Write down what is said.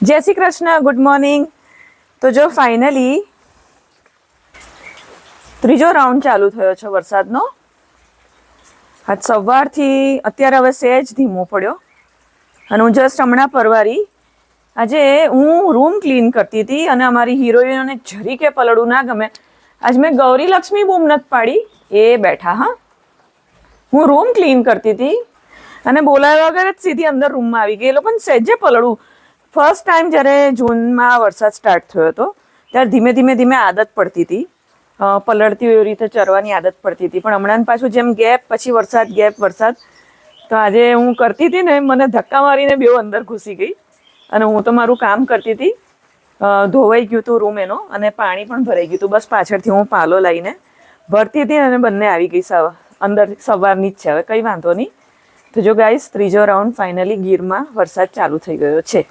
જય Shri Krishna, good morning. તો જો ફાઇનલી ત્રીજો રાઉન્ડ ચાલુ થયો છે વરસાદનો. આજ સવારથી અત્યારે હવે સહેજ ધીમો પડ્યો અને હું જસ્ટ હમણાં પરવારી. આજે હું રૂમ ક્લીન કરતી હતી અને અમારી હિરોઈનોને જરી કે પલળું ના ગમે. આજ મેં ગૌરી લક્ષ્મી બૂમ નથી પાડી, એ બેઠા. હા, હું રૂમ ક્લીન કરતી હતી અને બોલાવ્યા વગર જ સીધી અંદર રૂમમાં આવી ગઈ. એ લોકોને સહેજે પલળું. ફર્સ્ટ ટાઈમ જ્યારે જૂનમાં વરસાદ સ્ટાર્ટ થયો હતો ત્યારે ધીમે ધીમે આદત પડતી હતી, પલળતી એવી રીતે ચરવાની આદત પડતી હતી. પણ હમણાં પાછું જેમ ગેપ પછી વરસાદ, ગેપ વરસાદ, તો આજે હું કરતી હતી ને મને ધક્કા મારીને બેવ અંદર ઘૂસી ગઈ અને હું તો મારું કામ કરતી હતી. ધોવાઈ ગયું હતું રૂમ એનો અને પાણી પણ ભરાઈ ગયું હતું. બસ પાછળથી હું પાલો લઈને ભરતી હતી અને બંને આવી ગઈ અંદર. સવારની જ છે, હવે કંઈ વાંધો નહીં. તો જો ગાઈસ, ત્રીજો રાઉન્ડ ફાઇનલી ગીરમાં વરસાદ ચાલુ થઈ ગયો છે.